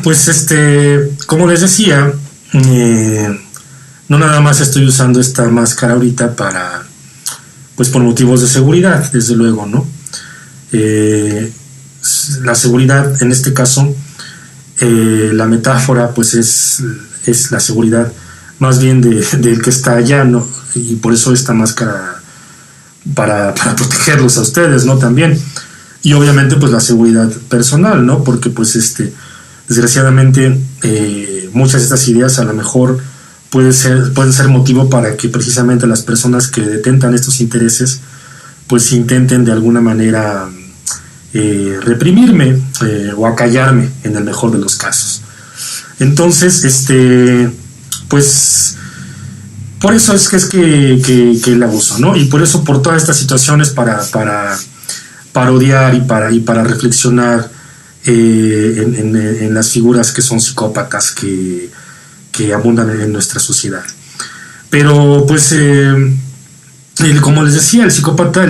Pues como les decía, no nada más estoy usando esta máscara ahorita pues por motivos de seguridad, desde luego, ¿no? La seguridad, en este caso, la metáfora, pues es la seguridad más bien del que está allá, ¿no? Y por eso esta máscara para protegerlos a ustedes, ¿no? También. Y obviamente, pues la seguridad personal, ¿no? Porque, pues, desgraciadamente, muchas de estas ideas a lo mejor pueden ser motivo para que precisamente las personas que detentan estos intereses pues intenten de alguna manera reprimirme o acallarme en el mejor de los casos. Entonces, pues por eso es que el abuso, ¿no? Y por eso, por todas estas situaciones para parodiar y para reflexionar en las figuras que son psicópatas que abundan en nuestra sociedad. Pero pues como les decía, el psicópata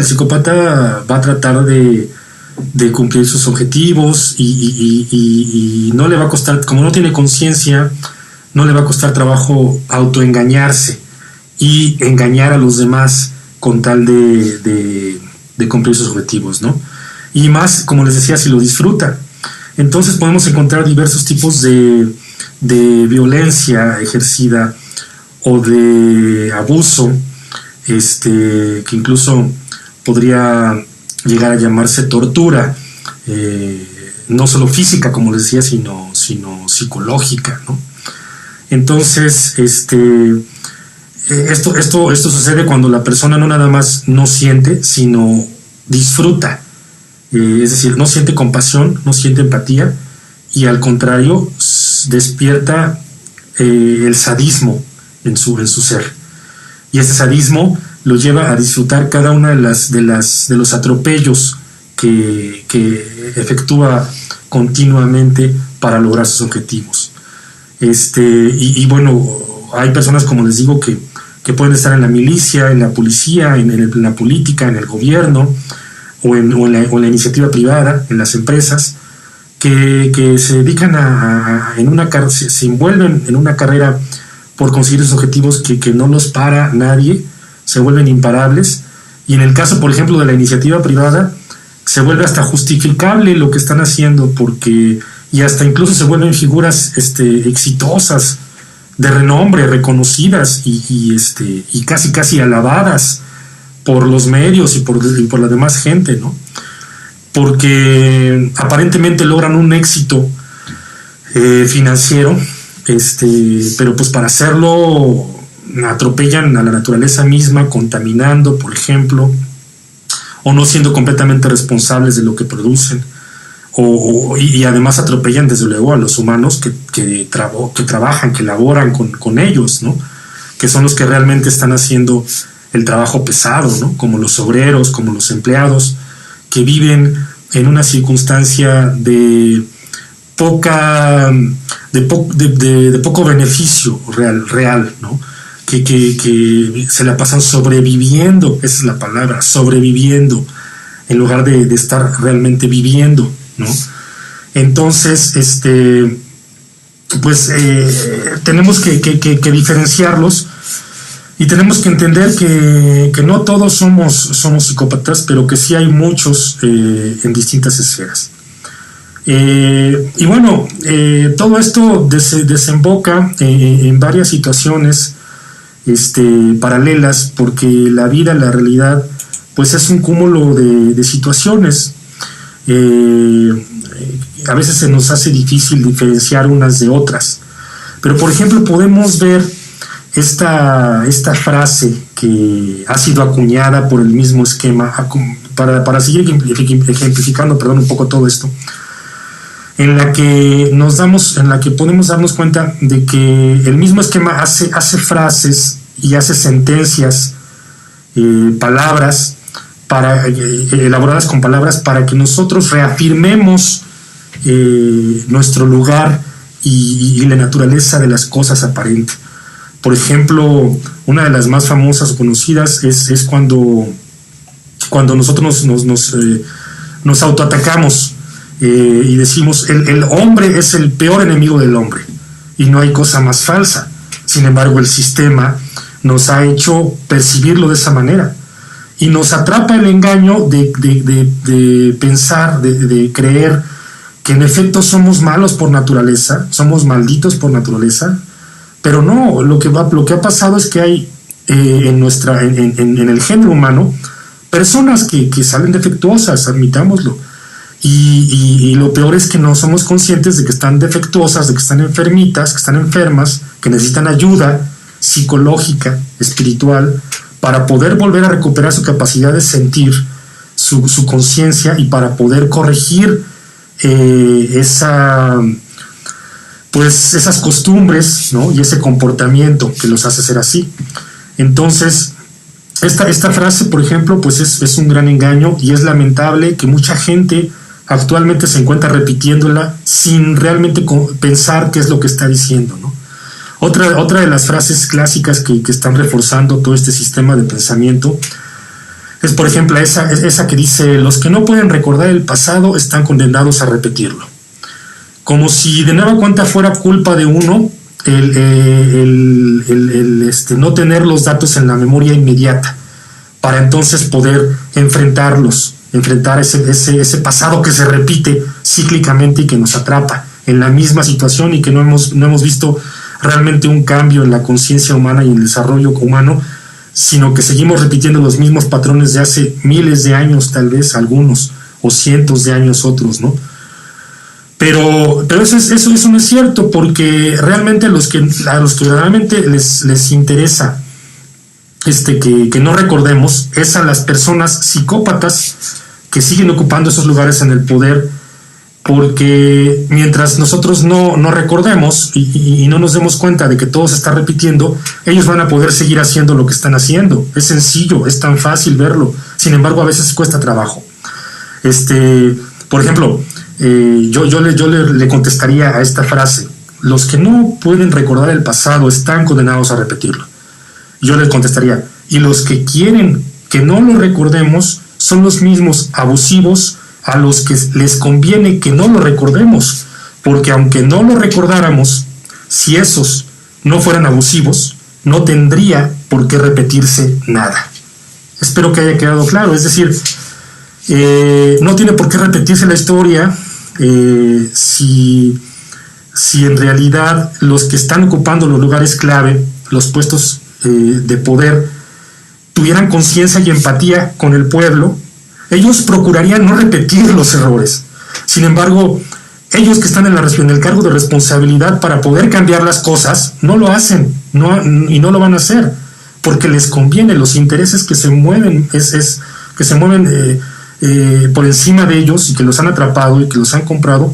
va a tratar de cumplir sus objetivos y no le va a costar, como no tiene conciencia, no le va a costar trabajo autoengañarse y engañar a los demás con tal de cumplir sus objetivos, ¿no? Y más, como les decía, si lo disfruta. Entonces podemos encontrar diversos tipos de violencia ejercida o de abuso, que incluso podría llegar a llamarse tortura, no solo física, como les decía, sino psicológica, ¿no? Entonces, esto sucede cuando la persona no nada más no siente, sino disfruta. Es decir, no siente compasión, no siente empatía, y al contrario despierta el sadismo en su ser, y ese sadismo lo lleva a disfrutar cada una de los atropellos que efectúa continuamente para lograr sus objetivos. Y bueno, hay personas, como les digo, que pueden estar en la milicia, en la policía, en la política, en el gobierno, o en la iniciativa privada, en las empresas, que se dedican se envuelven en una carrera por conseguir sus objetivos que no los para nadie, se vuelven imparables. Y en el caso, por ejemplo, de la iniciativa privada, se vuelve hasta justificable lo que están haciendo, y hasta incluso se vuelven figuras exitosas, de renombre, reconocidas y casi alabadas por los medios y por la demás gente, ¿no? Porque aparentemente logran un éxito financiero, pero pues para hacerlo atropellan a la naturaleza misma, contaminando, por ejemplo, o no siendo completamente responsables de lo que producen, y además atropellan desde luego a los humanos que trabajan, que laboran con ellos, ¿no? Que son los que realmente están haciendo el trabajo pesado, ¿no? Como los obreros, como los empleados, que viven en una circunstancia de poco beneficio real, ¿no? Que se la pasan sobreviviendo, esa es la palabra, sobreviviendo, en lugar de estar realmente viviendo, ¿no? Entonces, pues tenemos que diferenciarlos. Y tenemos que entender que no todos somos psicópatas, pero que sí hay muchos en distintas esferas. Y bueno, todo esto desemboca en varias situaciones paralelas, porque la vida, la realidad, pues es un cúmulo de situaciones. A veces se nos hace difícil diferenciar unas de otras. Pero, por ejemplo, podemos ver esta frase que ha sido acuñada por el mismo esquema, para seguir ejemplificando, un poco todo esto, en la que podemos darnos cuenta de que el mismo esquema hace frases y hace sentencias, palabras, elaboradas con palabras, para que nosotros reafirmemos nuestro lugar y la naturaleza de las cosas aparente. Por ejemplo, una de las más famosas o conocidas es cuando nosotros nos autoatacamos y decimos el hombre es el peor enemigo del hombre, y no hay cosa más falsa. Sin embargo, el sistema nos ha hecho percibirlo de esa manera y nos atrapa el engaño de pensar, de creer que en efecto somos malos por naturaleza, somos malditos por naturaleza. Pero no, lo que ha pasado es que hay en el género humano personas que salen defectuosas, admitámoslo. Y lo peor es que no somos conscientes de que están defectuosas, de que están enfermitas, que están enfermas, que necesitan ayuda psicológica, espiritual, para poder volver a recuperar su capacidad de sentir, su conciencia, y para poder corregir esas costumbres, ¿no? Y ese comportamiento que los hace ser así. Entonces, esta frase, por ejemplo, pues es un gran engaño, y es lamentable que mucha gente actualmente se encuentra repitiéndola sin realmente pensar qué es lo que está diciendo, ¿no? Otra de las frases clásicas que están reforzando todo este sistema de pensamiento es, por ejemplo, esa que dice: los que no pueden recordar el pasado están condenados a repetirlo. Como si de nueva cuenta fuera culpa de uno no tener los datos en la memoria inmediata para entonces poder enfrentar ese pasado que se repite cíclicamente y que nos atrapa en la misma situación, y que no hemos visto realmente un cambio en la conciencia humana y en el desarrollo humano, sino que seguimos repitiendo los mismos patrones de hace miles de años, tal vez algunos, o cientos de años otros, ¿no? Pero eso no es cierto, porque realmente a los que realmente les interesa que no recordemos es a las personas psicópatas que siguen ocupando esos lugares en el poder, porque mientras nosotros no recordemos y no nos demos cuenta de que todo se está repitiendo, ellos van a poder seguir haciendo lo que están haciendo. Es sencillo, es tan fácil verlo. Sin embargo, a veces cuesta trabajo. Por ejemplo, yo le contestaría a esta frase: los que no pueden recordar el pasado están condenados a repetirlo. Yo les contestaría: y los que quieren que no lo recordemos son los mismos abusivos a los que les conviene que no lo recordemos, porque aunque no lo recordáramos, si esos no fueran abusivos, no tendría por qué repetirse nada. Espero que haya quedado claro. Es decir, no tiene por qué repetirse la historia si en realidad los que están ocupando los lugares clave, los puestos de poder, tuvieran conciencia y empatía con el pueblo. Ellos procurarían no repetir los errores. Sin embargo, ellos que están en el cargo de responsabilidad para poder cambiar las cosas, no lo hacen, y no lo van a hacer, porque les conviene. Los intereses que se mueven por encima de ellos, y que los han atrapado y que los han comprado,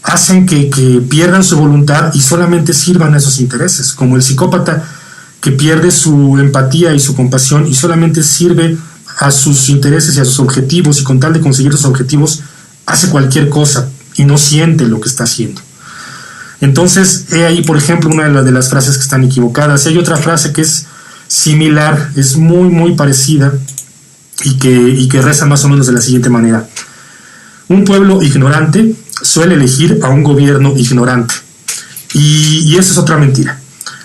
hacen que pierdan su voluntad y solamente sirvan a esos intereses, como el psicópata que pierde su empatía y su compasión y solamente sirve a sus intereses y a sus objetivos, y con tal de conseguir sus objetivos hace cualquier cosa y no siente lo que está haciendo. Entonces, he ahí, por ejemplo, una de las frases que están equivocadas. Y hay otra frase que es similar, es muy, muy parecida, y que reza más o menos de la siguiente manera: un pueblo ignorante suele elegir a un gobierno ignorante. Y eso es otra mentira.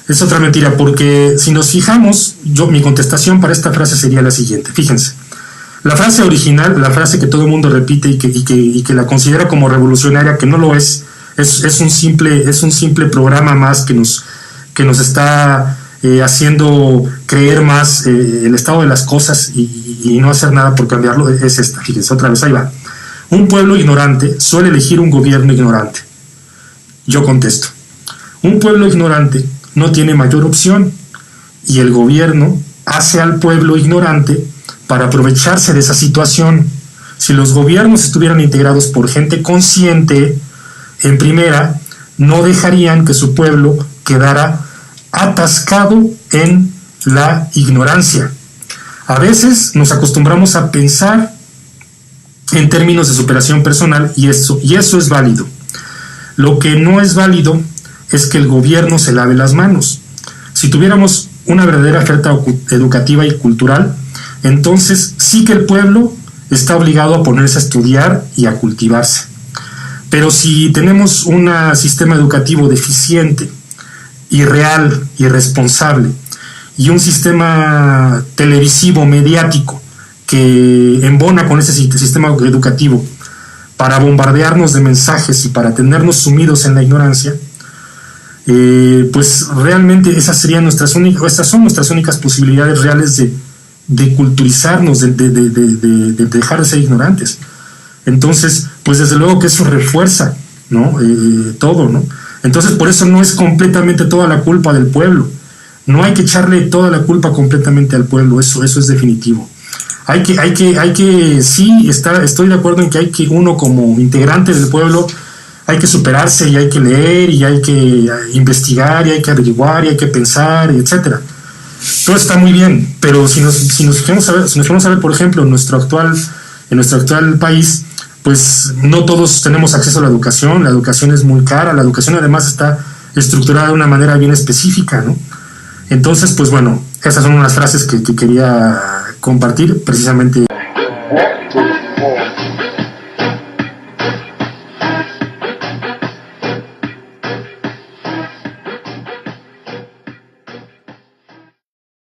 Es otra mentira, porque si nos fijamos, mi contestación para esta frase sería la siguiente. Fíjense, la frase original, la frase que todo el mundo repite y que la considera como revolucionaria, que no lo es un simple programa más que nos está haciendo creer más el estado de las cosas y no hacer nada por cambiarlo. Es esta, fíjense, otra vez, ahí va. Un pueblo ignorante suele elegir un gobierno ignorante. Yo contesto: un pueblo ignorante no tiene mayor opción, y el gobierno hace al pueblo ignorante para aprovecharse de esa situación. Si los gobiernos estuvieran integrados por gente consciente, en primera, no dejarían que su pueblo quedara atascado en la ignorancia. A veces nos acostumbramos a pensar en términos de superación personal, y eso es válido. Lo que no es válido es que el gobierno se lave las manos. Si tuviéramos una verdadera oferta educativa y cultural, entonces sí que el pueblo está obligado a ponerse a estudiar y a cultivarse. Pero si tenemos un sistema educativo deficiente, irreal, irresponsable, y un sistema televisivo, mediático, que embona con ese sistema educativo para bombardearnos de mensajes y para tenernos sumidos en la ignorancia, pues realmente esas son nuestras únicas posibilidades reales de culturizarnos, de dejar de ser ignorantes. Entonces, pues desde luego que eso refuerza, ¿no? Todo, ¿no? Entonces, por eso no es completamente toda la culpa del pueblo. No hay que echarle toda la culpa completamente al pueblo, eso es definitivo. Sí, estoy de acuerdo en que hay que uno como integrante del pueblo hay que superarse y hay que leer y hay que investigar y hay que averiguar y hay que pensar, etcétera. Todo está muy bien, pero si nos queremos saber, por ejemplo, en nuestro actual país, pues no todos tenemos acceso a la educación es muy cara, la educación además está estructurada de una manera bien específica, ¿no? Entonces, pues bueno, esas son unas frases que quería compartir precisamente.